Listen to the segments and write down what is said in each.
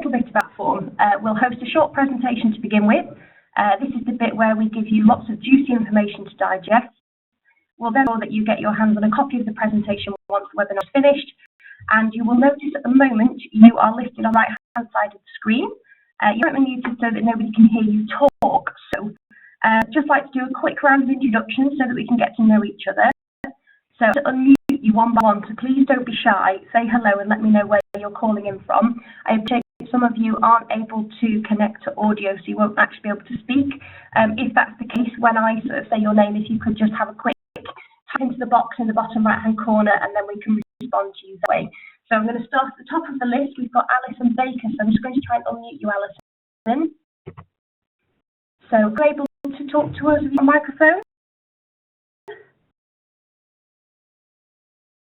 little bit about the form. We'll host a short presentation to begin with. This is the bit where we give you lots of juicy information to digest. We'll then know that you get your hands on a copy of the presentation once the webinar is finished. And you will notice at the moment you are listed on the right-hand side of the screen. You're muted so that nobody can hear you talk. So just like to do a quick round of introductions so that we can get to know each other. So to unmute you one by one, so please don't be shy. Say hello and let me know where you're calling in from. I appreciate some of you aren't able to connect to audio, so you won't actually be able to speak. If that's the case, when I sort of say your name, if you could just have a quick tap into the box in the bottom right-hand corner, and then we can respond to you that way. So I'm going to start at the top of the list. We've got Alison Baker, so I'm just going to try and unmute you, Alison. So are you able to talk to us with your microphone?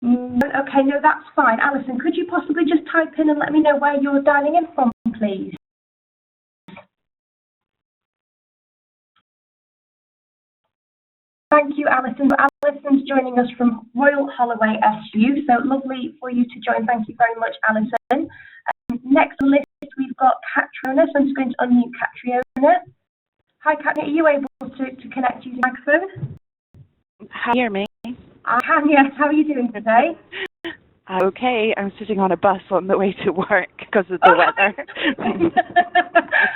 Okay, no, that's fine. Alison, could you possibly just type in and let me know where you're dialing in from, please? Thank you, Alison. Alison's joining us from Royal Holloway SU, so lovely for you to join. Thank you very much, Alison. Next on the list, we've got Catriona, so I'm just going to unmute Catriona. Hi, Catriona, are you able to connect using the microphone? Can you hear me? I can, yes. How are you doing today? Okay, I'm sitting on a bus on the way to work because of the weather.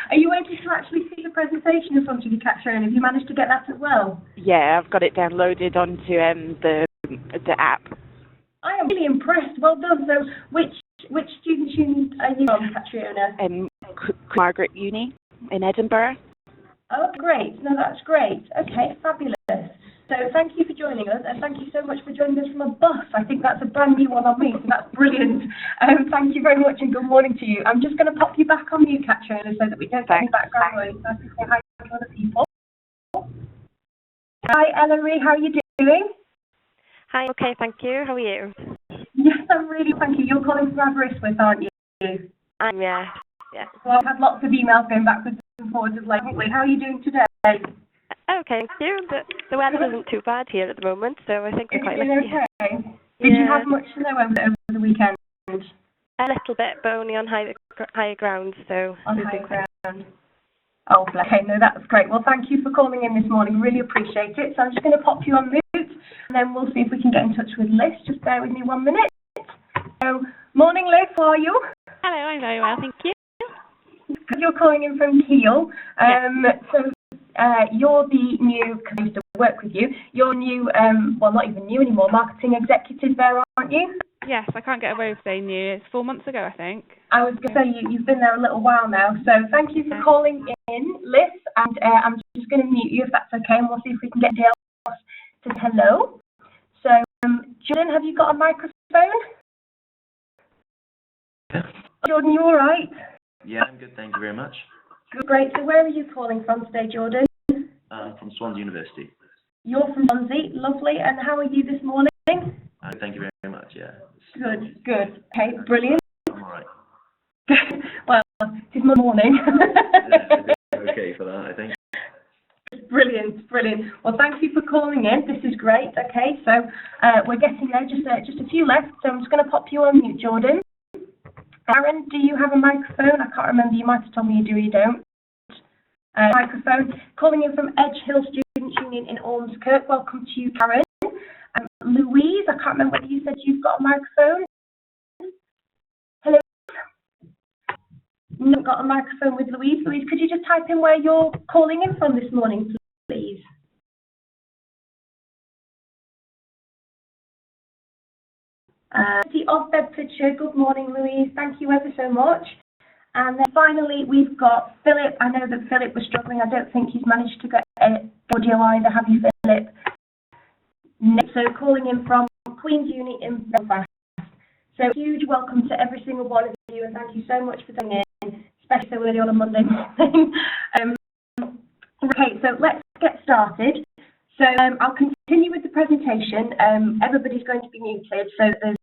Are you able to actually see the presentation in front of you, Catriona? Have you managed to get that as well? Yeah, I've got it downloaded onto the app. I am really impressed. Well done. So, which student union are you on, Catriona? Margaret Uni in Edinburgh. Oh, great. No, that's great. Okay, fabulous. So thank you for joining us, and thank you so much for joining us from a bus. I think that's a brand new one on me, so that's brilliant. Thank you very much, and good morning to you. I'm just going to pop you back on mute, Catriona, so that we don't get any background noise. So I can say hi to other people. Hi, Ellery. How are you doing? Hi, okay, thank you. How are you? Yes, I'm really, thank you. You're calling from Aberystwyth, aren't you? Yeah. Well, I've had lots of emails going backwards and forwards of like, how are you doing today? Okay, thank you. The weather isn't too bad here at the moment, so I think we're quite lucky. Okay. Did you have much snow over the weekend? A little bit, but only on higher ground, so... On higher ground. Oh, okay, no, that's great. Well, thank you for calling in this morning. Really appreciate it. So I'm just going to pop you on mute, and then we'll see if we can get in touch with Liz. Just bear with me 1 minute. So, morning, Liz. How are you? Hello, I'm very well, thank you. You're calling in from Kiel. So you're the new, because I used to work with you, you're new, well, not even new anymore, marketing executive there, aren't you? Yes, I can't get away with saying new. It's 4 months ago, I think. I was going to say you've been there a little while now, so thank you for calling in, Liz, and I'm just going to mute you if that's okay, and we'll see if we can get Dale to hello. So, Jordan, have you got a microphone? Yeah. Jordan, you all right? Yeah, I'm good, thank you very much. Good, great. So where are you calling from today, Jordan? From Swansea University. You're from Swansea, lovely. And how are you this morning? Thank you very much, yeah. Good. Okay, brilliant. I'm all right. Well, it's my morning. Okay for that, I think. Brilliant. Well, thank you for calling in. This is great. Okay, so we're getting there. Just a few left. So I'm just going to pop you on mute, Jordan. Aaron, do you have a microphone? I can't remember. You might have told me you do or you don't. Microphone. Calling in from Edge Hill Students Union in Ormskirk. Welcome to you, Karen. Louise, I can't remember whether you said you've got a microphone. Hello? You haven't got a microphone with Louise. Louise, could you just type in where you're calling in from this morning, please? City of Bedfordshire. Good morning, Louise. Thank you ever so much. And then finally, we've got Philip. I know that Philip was struggling. I don't think he's managed to get audio either. Have you, Philip? So calling in from Queen's Uni in Belfast. So huge welcome to every single one of you, and thank you so much for coming in, especially so early on a Monday morning. Okay, so let's get started. So I'll continue with the presentation. Everybody's going to be muted, so there's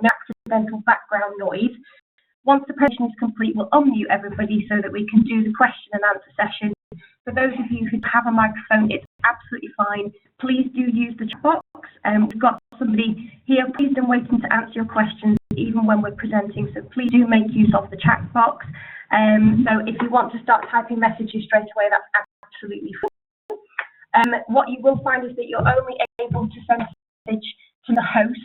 no accidental background noise. Once the presentation is complete, we'll unmute everybody so that we can do the question and answer session. For those of you who have a microphone, it's absolutely fine. Please do use the chat box. We've got somebody here pleased and waiting to answer your questions even when we're presenting, so please do make use of the chat box. So if you want to start typing messages straight away, that's absolutely fine. What you will find is that you're only able to send a message to the host.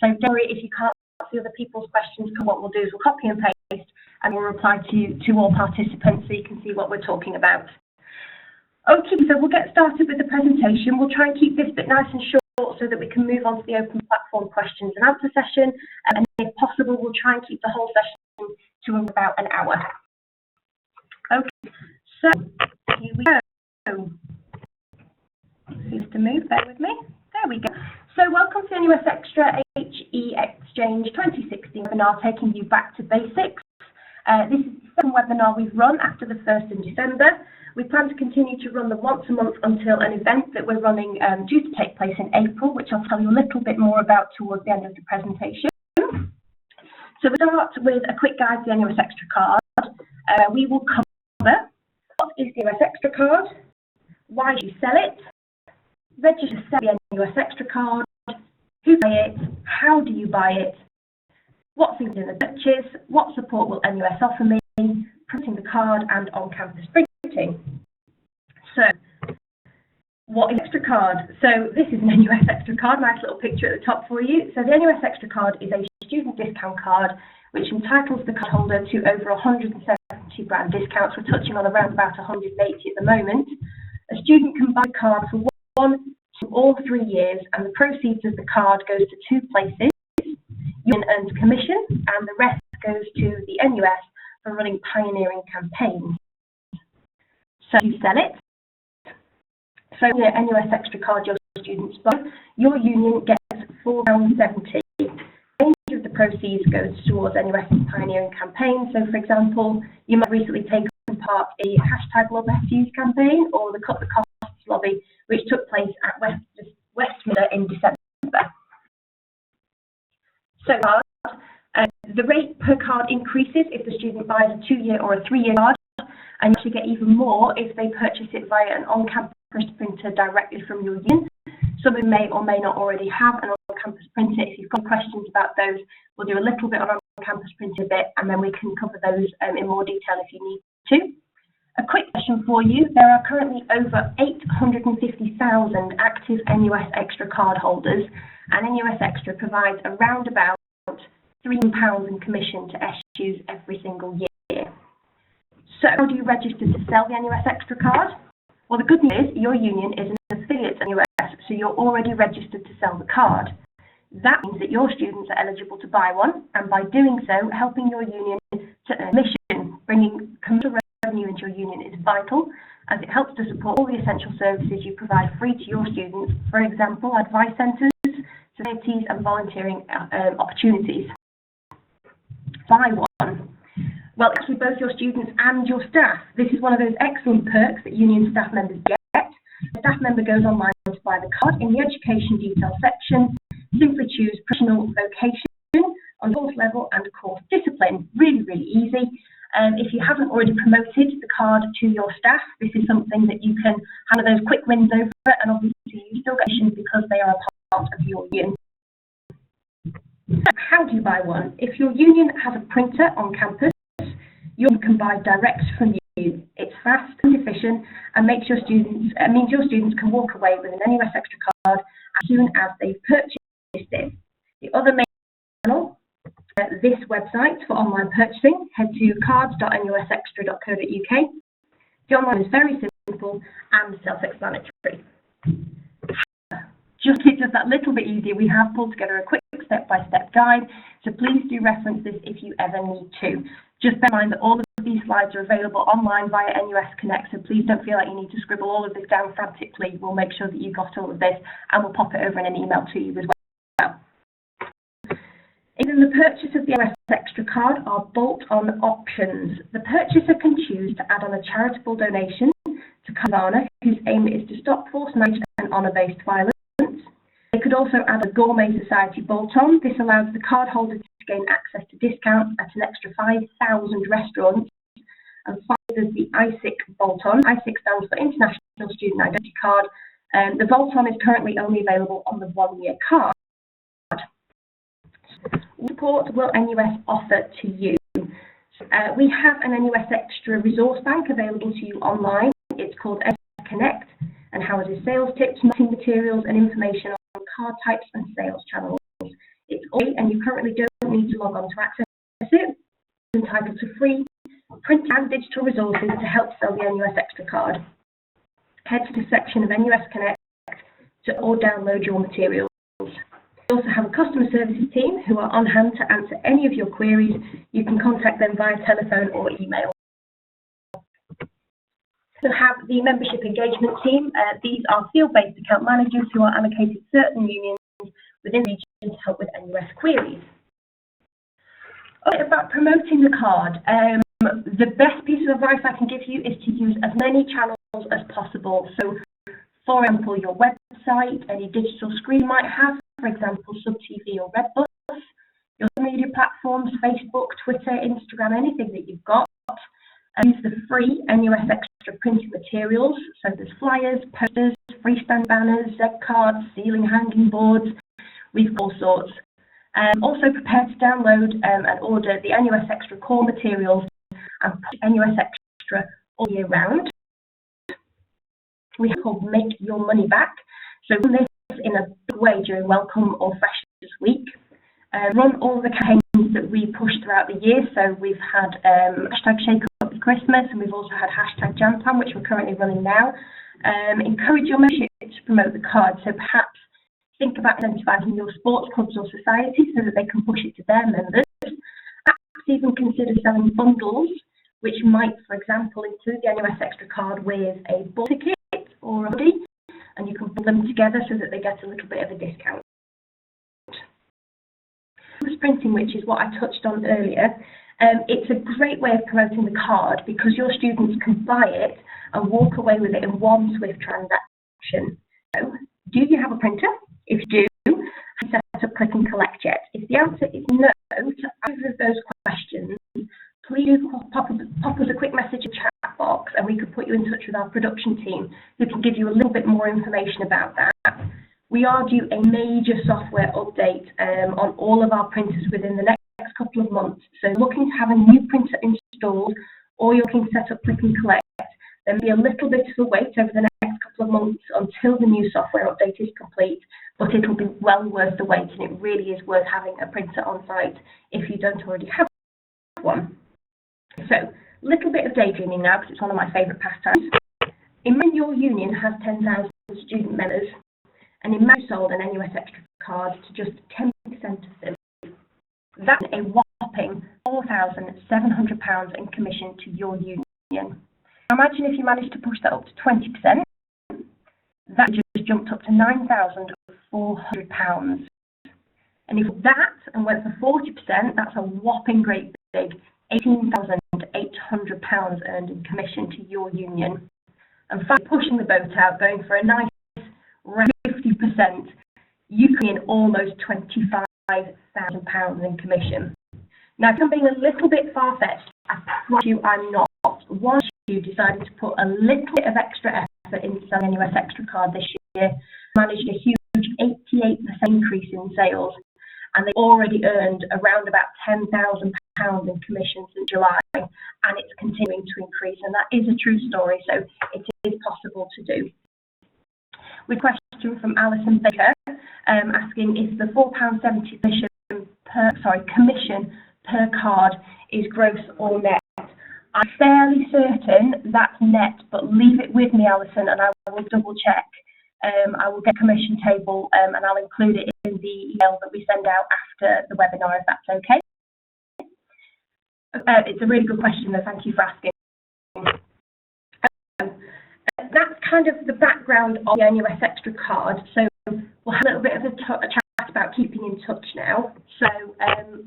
So don't worry if you can't see other people's questions, because what we'll do is we'll copy and paste and we'll reply to all participants so you can see what we're talking about. Okay, so we'll get started with the presentation. We'll try and keep this bit nice and short so that we can move on to the open platform questions and answer session. And if possible, we'll try and keep the whole session to about an hour. Okay, so here we go. Seems to move, bear with me. There we go. So welcome to NUS Extra HE Exchange 2016 webinar, taking you back to basics. This is the second webinar we've run after the 1st of December. We plan to continue to run them once a month until an event that we're running due to take place in April, which I'll tell you a little bit more about towards the end of the presentation. So we'll start with a quick guide to the NUS Extra card. We will cover what is the NUS Extra card, why do you sell it, register to sell the NUS Extra card, who buy it, how do you buy it, what's included in the purchase, what support will NUS offer me, printing the card, and on-campus printing. So, what is Extra card? So this is an NUS Extra card, nice little picture at the top for you. So the NUS Extra card is a student discount card which entitles the cardholder to over 170 brand discounts. We're touching on around about 180 at the moment. A student can buy a card for 1 to all 3 years, and the proceeds of the card goes to 2 places. Union earns commission, and the rest goes to the NUS for running pioneering campaigns. So you sell it. So the NUS Extra card your students buy, your union gets £4.70. The range of the proceeds goes towards NUS's pioneering campaign. So for example, you might recently taken part in a #LoveFUs campaign or the Cut the Costs lobby, which took place at Westminster in December. So the rate per card increases if the student buys a 2-year or a 3-year card, and you actually get even more if they purchase it via an on-campus printer directly from your union. Some of you may or may not already have an on-campus printer. If you've got questions about those, we'll do a little bit on on-campus printer bit, and then we can cover those in more detail if you need to. A quick question for you. There are currently over 850,000 active NUS Extra card holders, and NUS Extra provides around about £3 in commission to SUs every single year. So how do you register to sell the NUS Extra card? Well, the good news is your union is an affiliate of NUS, so you're already registered to sell the card. That means that your students are eligible to buy one, and by doing so, helping your union to earn commission. Bringing commercial revenue into your union is vital, as it helps to support all the essential services you provide free to your students, for example, advice centres, societies and volunteering opportunities. Buy one. Well, actually both your students and your staff. This is one of those excellent perks that union staff members get. The staff member goes online to buy the card. In the education details section, simply choose professional vocation on course level and course discipline. Really, really easy. If you haven't already promoted the card to your staff, this is something that you can have those quick wins over, and obviously you still get commission because they are a part of your union. How do you buy one? If your union has a printer on campus, you can buy direct from you. It's fast and efficient and means your students can walk away with an NUS Extra card as soon as they've purchased it. The other main channel, this website for online purchasing, head to cards.nusextra.co.uk. The online is very simple and self-explanatory. Just to make that little bit easier, we have pulled together a quick step-by-step guide, so please do reference this if you ever need to. Just bear in mind that all of these slides are available online via NUS Connect, so please don't feel like you need to scribble all of this down frantically. We'll make sure that you got all of this, and we'll pop it over in an email to you as well. In the purchase of the NUS Extra card are bolt-on options. The purchaser can choose to add on a charitable donation to Carvana, whose aim is to stop forced marriage and honour-based violence. They could also add a Gourmet Society bolt-on. This allows the cardholder to gain access to discounts at an extra 5,000 restaurants. And finally, the ISIC bolt-on. ISIC stands for International Student Identity Card. The bolt-on is currently only available on the 1-year card. What support will NUS offer to you? So we have an NUS Extra resource bank available to you online. It's called NUS Connect and houses sales tips, marketing materials and information on card types and sales channels. It's free and you currently don't need to log on to access it. You're entitled to free print and digital resources to help sell the NUS Extra card. Head to the section of NUS Connect or download your materials. We also have a customer services team who are on hand to answer any of your queries. You can contact them via telephone or email. We have the membership engagement team. These are field-based account managers who are allocated certain unions within the region to help with NUS queries. About promoting the card, the best piece of advice I can give you is to use as many channels as possible. So, for example, your website, any digital screen you might have, for example, SubTV or Redbus, your social media platforms, Facebook, Twitter, Instagram, anything that you've got. Use the free NUS Extra printed materials. So there's flyers, posters, freestand banners, Z cards, ceiling hanging boards. We've got all sorts. Also prepare to download and order the NUS Extra core materials and NUS Extra all year round. We have called Make Your Money Back. So run this in a big way during Welcome or Freshers Week. Run all the campaigns that we push throughout the year. So we've had hashtag Shake Up Christmas, and we've also had hashtag Jam Plan, which we're currently running now. Encourage your membership to promote the card. So perhaps think about incentivising your sports clubs or societies so that they can push it to their members. Perhaps even consider selling bundles, which might, for example, include the NUS Extra card with a ball ticket or a hoodie, and you can put them together so that they get a little bit of a discount. Printing, which is what I touched on earlier, it's a great way of promoting the card because your students can buy it and walk away with it in one swift transaction. So, do you have a printer? If you do, have you set up Click and Collect yet? If the answer is no to either of those questions, please pop us a quick message in the chat box and we could put you in touch with our production team who can give you a little bit more information about that. We are due a major software update on all of our printers within the next couple of months. So looking to have a new printer installed or you're looking to set up Click and Collect, there may be a little bit of a wait over the next couple of months until the new software update is complete, but it'll be well worth the wait and it really is worth having a printer on site if you don't already have one. So, a little bit of daydreaming now because it's one of my favourite pastimes. Imagine your union has 10,000 student members and imagine sold an NUS Extra card to just 10% of them. That's a whopping £4,700 in commission to your union. Imagine if you managed to push that up to 20%, that just jumped up to £9,400. And if that and went for 40%, that's a whopping great big £18,800 earned in commission to your union. And finally, pushing the boat out, going for a nice 50%, you can earn almost £25,000 in commission. Now, if I'm being a little bit far-fetched, I promise you I'm not. Once you decided to put a little bit of extra effort into selling NUS Extra card this year, managed a huge 88% increase in sales, and they already earned around about £10,000 in commissions in July, and it's continuing to increase, and that is a true story, so it is possible to do. We have a question from Alison Baker asking if the £4.70 commission per card is gross or net. I'm fairly certain that's net, but leave it with me, Alison, and I will double check. I will get a commission table and I'll include it in the email that we send out after the webinar, if that's okay. It's a really good question, though. Thank you for asking. That's kind of the background of the NUS Extra card. So we'll have a little bit of a chat about keeping in touch now. So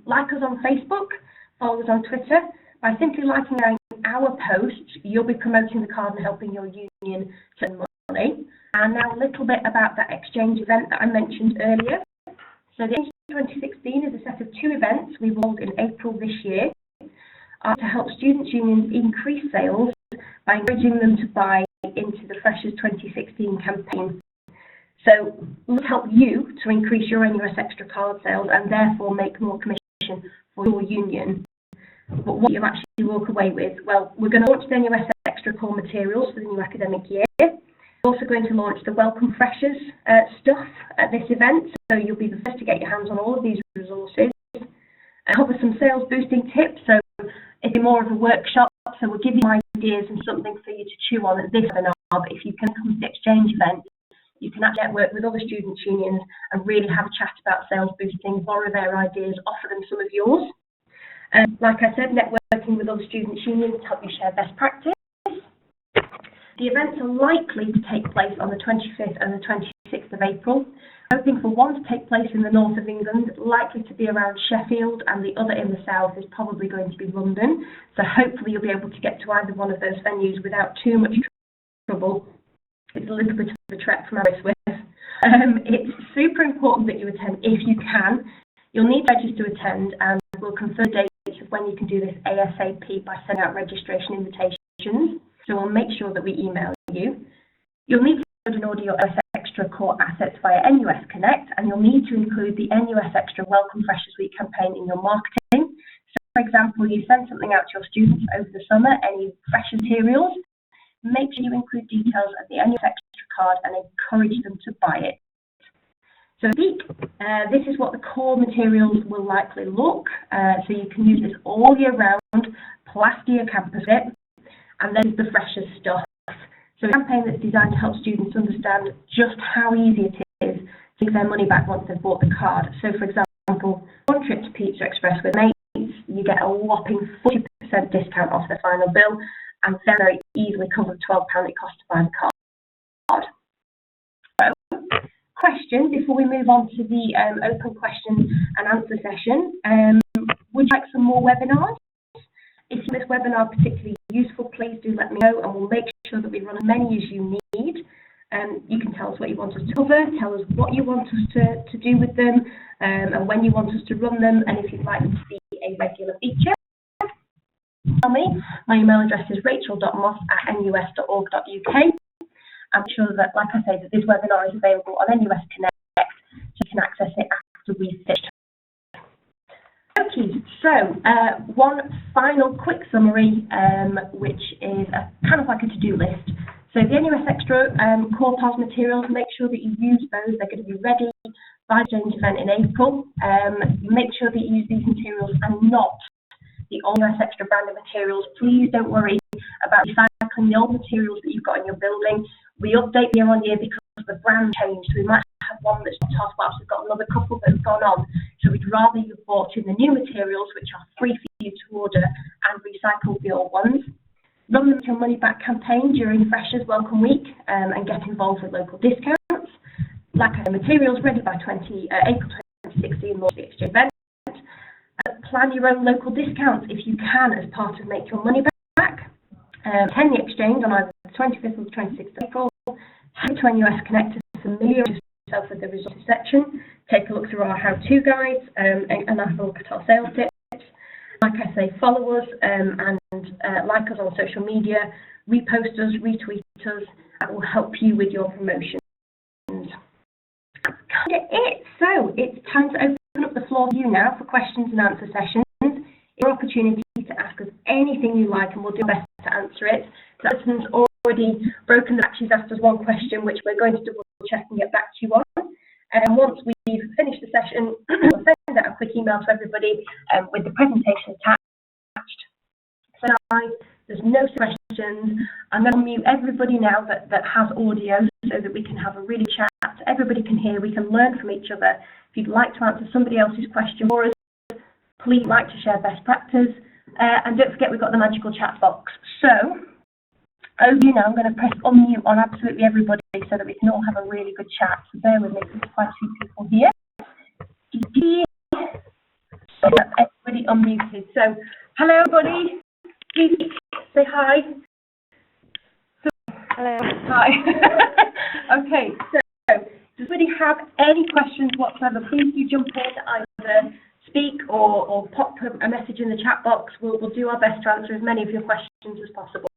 like us on Facebook, follow us on Twitter. By simply liking our posts, you'll be promoting the card and helping your union to earn money. And now a little bit about that exchange event that I mentioned earlier. So the Exchange 2016 is a set of 2 events we held in April this year to help students' unions increase sales by encouraging them to buy into the Freshers 2016 campaign. So let's help you to increase your NUS Extra card sales and therefore make more commission for your union. But what you actually walk away with, well, we're going to launch the NUS Extra core materials for the new academic year. We're also going to launch the Welcome Freshers stuff at this event, so you'll be the first to get your hands on all of these resources. Cover some sales boosting tips, so it's more of a workshop, so we'll give you ideas and something for you to chew on at this webinar. But if you can come to the exchange event, you can actually network with other student unions and really have a chat about sales boosting, borrow their ideas, offer them some of yours. Like I said, networking with other student unions to help you share best practice. The events are likely to take place on the 25th and the 26th of April. Hoping for one to take place in the north of England, likely to be around Sheffield, and the other in the south is probably going to be London. So hopefully you'll be able to get to either one of those venues without too much trouble. It's a little bit of a trek from Aberystwyth. It's super important that you attend if you can. You'll need to register to attend, and we'll confirm dates of when you can do this ASAP by sending out registration invitations. So we'll make sure that we email you. You'll need to download and order your NUS Extra core assets via NUS Connect, and you'll need to include the NUS Extra Welcome Freshers Week campaign in your marketing. So, for example, you send something out to your students over the summer, any fresh materials, make sure you include details of the NUS Extra card and encourage them to buy it. So this is what the core materials will likely look. So you can use this all year round, plaster your campus it, and then the freshers stuff. So a campaign that's designed to help students understand just how easy it is to get their money back once they've bought the card. So for example, one trip to Pizza Express with mates, you get a whopping 40% discount off the final bill, and very easily cover the £12 it costs to buy the card. So, question before we move on to the open question and answer session. Would you like some more webinars? If this webinar is particularly useful, please do let me know, and we'll make sure that we run as many as you need. You can tell us what you want us to cover, tell us what you want us to do with them, and when you want us to run them, and if you'd like them to be a regular feature. Tell me. My email address is rachel.moss@nus.org.uk. I'm sure that, like I say, that this webinar is available on NUS Connect, so you can access it after we've finished. Okay, so one final quick summary, which is kind of like a to-do list. So the NUS Extra core PAS materials, make sure that you use those. They're going to be ready by the exchange event in April. Make sure that you use these materials and not the old NUS Extra branded materials. Please don't worry about recycling the old materials that you've got in your building. We update year on year because the brand changed. So we might have one that's not whilst we've got another couple that have gone on. So we'd rather you bought in the new materials, which are free for you to order, and recycle the old ones. Run the Your Money Back campaign during Freshers Welcome Week, and get involved with local discounts. Like I said, materials ready by April 2016, launch the exchange event. Plan your own local discounts if you can as part of Make Your Money Back. Attend the exchange on either the 25th or the 26th of April. Head to NUS Connect to familiarise yourself with the resources section. Take a look through our how-to guides and have a look at our sales tips. Like I say, follow us and like us on social media, repost us, retweet us. That will help you with your promotions. That's kind of it. So it's time to open up the floor to you now for questions and answer sessions. It's your opportunity to ask us anything you like, and we'll do our best to answer it. So Allison's already broken the back. She's asked us one question, which we're going to double check and get back to you on. And once we've finished the session, we'll send out a quick email to everybody with the presentation attached. So there's no questions. I'm going to mute everybody now that has audio so that we can have a really chat. Everybody can hear, we can learn from each other. If you'd like to answer somebody else's question for us, please like to share best practice. And don't forget we've got the magical chat box. So, over you now, I'm going to press unmute on absolutely everybody so that we can all have a really good chat. So bear with me, there's quite a few people here. Everybody unmuted. So, hello everybody. Please say hi. Hello. Hi. Okay, so does anybody have any questions whatsoever? Please do jump in, either speak or pop a message in the chat box. We'll do our best to answer as many of your questions as possible.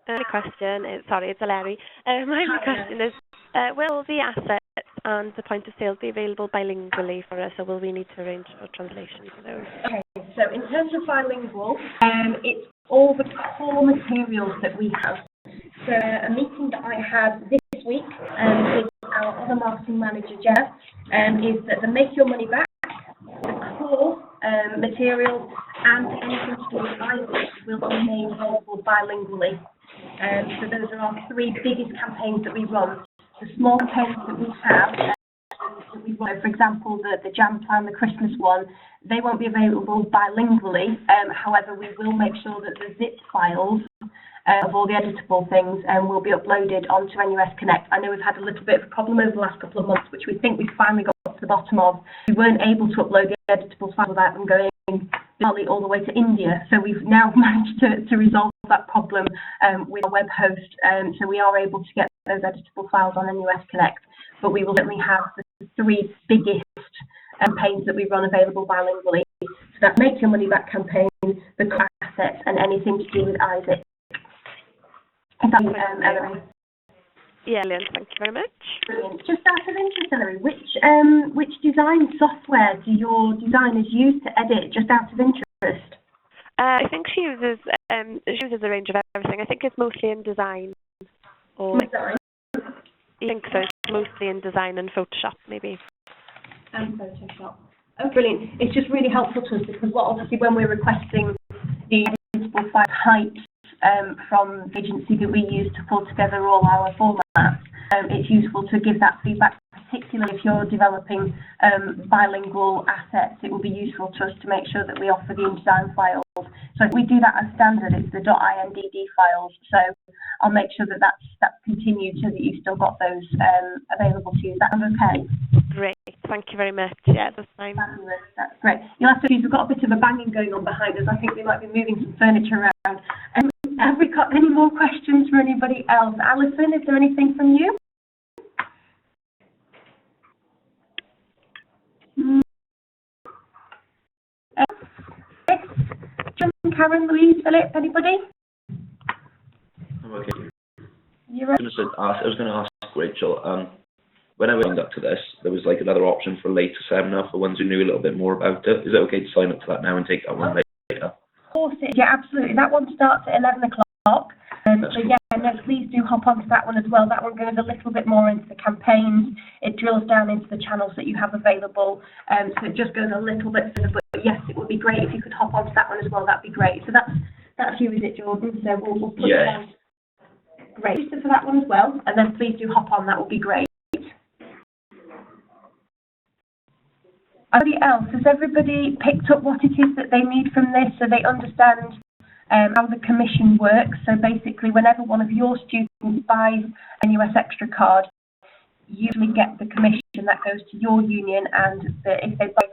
My question is, sorry, it's Larry. My question is, will the assets and the point of sale be available bilingually for us, or will we need to arrange for translation for those? Okay, so in terms of bilingual, it's all the core materials that we have. So a meeting that I had this week with our other marketing manager, Jeff, is that the Make Your Money Back, the core materials, and anything to do with Isaac will be made available bilingually. So those are our three biggest campaigns that we run. The small campaigns that we have, for example, the Jam Plan, the Christmas one, they won't be available bilingually. However, we will make sure that the zip files of all the editable things will be uploaded onto NUS Connect. I know we've had a little bit of a problem over the last couple of months, which we think we've finally got to the bottom of. We weren't able to upload the editable files without them going all the way to India. So we've now managed to resolve that problem with our web host. So we are able to get those editable files on NUS Connect. But we will certainly have the three biggest campaigns that we run available bilingually. So that's Make Your Money Back campaign, the core assets, and anything to do with Isaac. Ellery. Yeah, Lynn, thank you very much. Brilliant. Just out of interest, Ellery, which design software do your designers use to edit? Just out of interest. I think she uses a range of everything. I think it's mostly in design. Or Design. I think so. It's mostly in design and Photoshop, maybe. And Photoshop. Oh, brilliant. It's just really helpful to us because obviously when we're requesting the editable file height from the agency that we use to pull together all our formats, it's useful to give that feedback, particularly if you're developing bilingual assets. It will be useful to us to make sure that we offer the InDesign files. So if we do that as standard, it's the .indd files. So I'll make sure that that's continued so that you've still got those available to you. Is that okay? Great. Thank you very much. Yeah, that's fine. Fabulous. That's great. You'll have to excuse, we've got a bit of a banging going on behind us. I think we might be moving some furniture around. Have we got any more questions for anybody else? Alison, is there anything from you? John, Karen, Louise, Philip, anybody? I'm okay. You're right. I was going to ask Rachel, when I went up to this, there was like another option for later seminar for ones who knew a little bit more about it. Is it okay to sign up to that now and take that one later? Of course it is. Yeah, absolutely. That one starts at 11 o'clock. So cool. yeah, no, please do hop onto that one as well. That one goes a little bit more into the campaigns. It drills down into the channels that you have available. So it just goes a little bit further. But yes, it would be great if you could hop onto that one as well. That'd be great. So that's you, is it, Jordan? So we'll put it down. Great. Register for that one as well. And then please do hop on. That would be great. Anybody else? Has everybody picked up what it is that they need from this so they understand how the commission works? So basically, whenever one of your students buys a NUS Extra card, you usually get the commission that goes to your union, and if they buy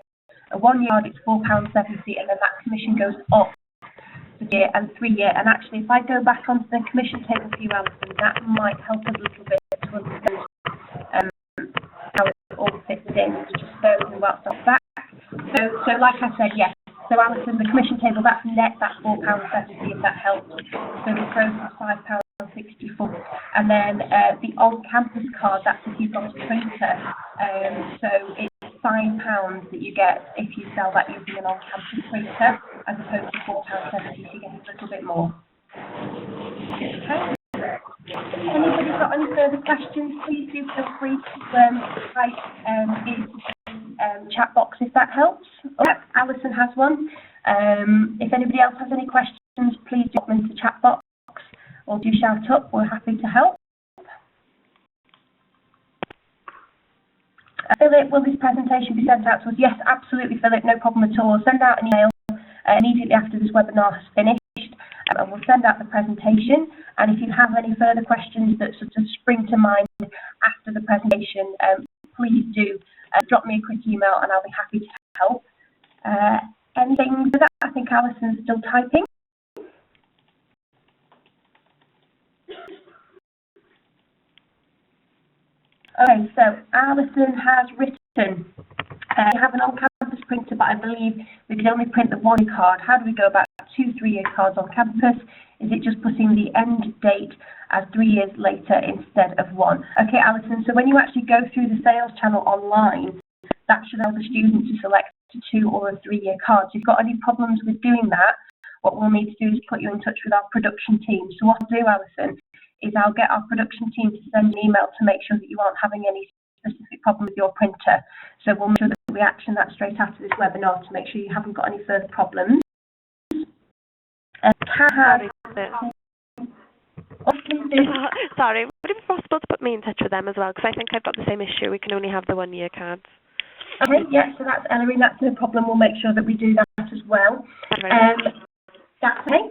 a 1 year card, it's £4.70, and then that commission goes up for year and 3 year. And actually, if I go back onto the commission table for you, Alison, that might help us a little bit to understand how it all fits in. Just bear with me whilst I'm back. So like I said, yes. So Alison, the commission table, that's net, that's £4.70 if that helps. So the gross is £5.64. And then the on-campus card, that's if you've got a printer. So it's £5 that you get if you sell that using an on-campus printer, as opposed to £4.70, so you get a little bit more. Okay. Anybody got any further questions, please do feel free to type in chat box if that helps. Oh, Alison has one. If anybody else has any questions, please do put them into the chat box or do shout up. We're happy to help. Philip, will this presentation be sent out to us? Yes, absolutely, Philip, no problem at all. Send out an email immediately after this webinar has finished. And we'll send out the presentation, and if you have any further questions that sort of spring to mind after the presentation, please do drop me a quick email and I'll be happy to help. Anything for that? I think Alison's still typing. Okay, so Alison has written, you have an on-campus printer, but I believe we can only print the 1 year card. How do we go about 2 3 year cards on campus? Is it just putting the end date as 3 years later instead of 1? Okay, Alison, so when you actually go through the sales channel online, that should allow the student to select a 2 or a 3 year card. So if you've got any problems with doing that, what we'll need to do is put you in touch with our production team. So what I'll do, Alison, is I'll get our production team to send an email to make sure that you aren't having any specific problem with your printer. So we'll make sure that we action that straight after this webinar to make sure you haven't got any further problems. Sorry, sorry, would it be possible to put me in touch with them as well? Because I think I've got the same issue. We can only have the 1 year cards. Okay, yeah, so that's Ellery, that's no problem. We'll make sure that we do that as well. That's okay.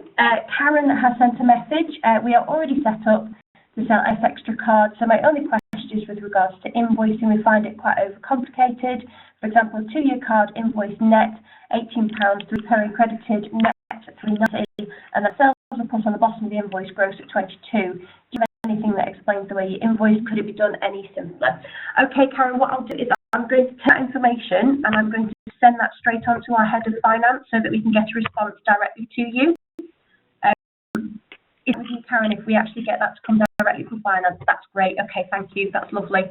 Karen has sent a message. We are already set up to sell S Extra cards, so my only question is with regards to invoicing. We find it quite overcomplicated. For example, a 2 year card invoice net £18, recurring credited net at £3.90, and the sales are put on the bottom of the invoice gross at £22. Do you have anything that explains the way you invoice? Could it be done any simpler? Okay, Karen, what I'll do is I'm going to take that information and I'm going to send that straight on to our head of finance so that we can get a response directly to you. If we can, Karen, if we actually get that to come directly from finance, that's great. Okay, thank you. That's lovely.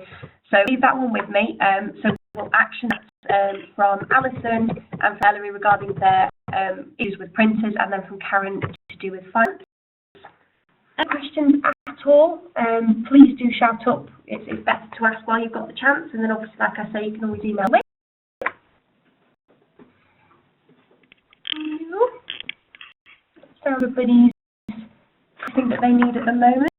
So leave that one with me. So we'll action that from Alison and from Ellery regarding their issues with printers, and then from Karen to do with finance. Any questions at all? Please do shout up. It's better to ask while you've got the chance, and then obviously, like I say, you can always email me. So everybody's thing that they need at the moment.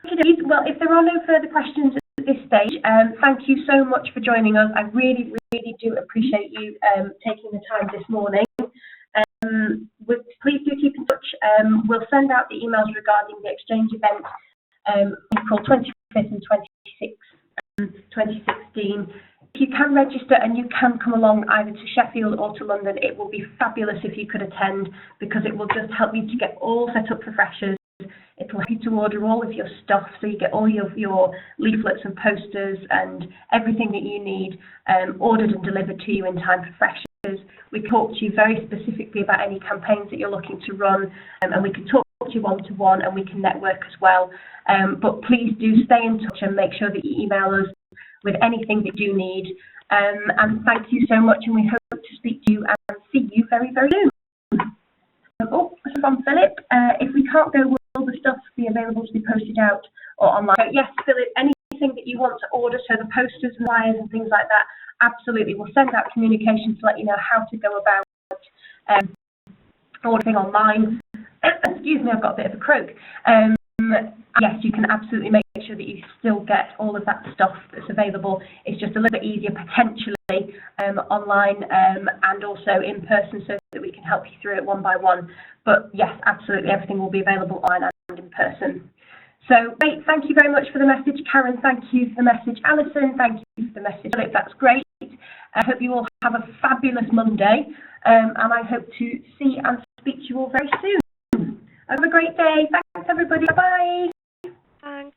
Okay, well, if there are no further questions at this stage, thank you so much for joining us. I really, really do appreciate you taking the time this morning. Please do keep in touch. We'll send out the emails regarding the exchange event April 25th and 26th, 2016. If you can register and you can come along either to Sheffield or to London, it will be fabulous if you could attend, because it will just help you to get all set up for freshers. It will help you to order all of your stuff, so you get all your leaflets and posters and everything that you need ordered and delivered to you in time for freshers. We talk to you very specifically about any campaigns that you're looking to run, and we can talk to you one-to-one, and we can network as well. But please do stay in touch and make sure that you email us with anything that you need. And thank you so much, and we hope to speak to you and see you very, very soon. Oh, from Philip, if we can't go, will the stuff be available to be posted out or online? So yes, Philip, anything that you want to order, so the posters and flyers and things like that, absolutely. We'll send out communication to let you know how to go about ordering online. Excuse me, I've got a bit of a croak. Yes, you can absolutely make sure that you still get all of that stuff that's available. It's just a little bit easier potentially online and also in person, so that we can help you through it one by one. But yes, absolutely, everything will be available online and in person. So great, thank you very much for the message, Karen. Thank you for the message, Alison. Thank you for the message, Philip. That's great. I hope you all have a fabulous Monday, and I hope to see and speak to you all very soon. Have a great day. Thanks, everybody. Bye. Thanks.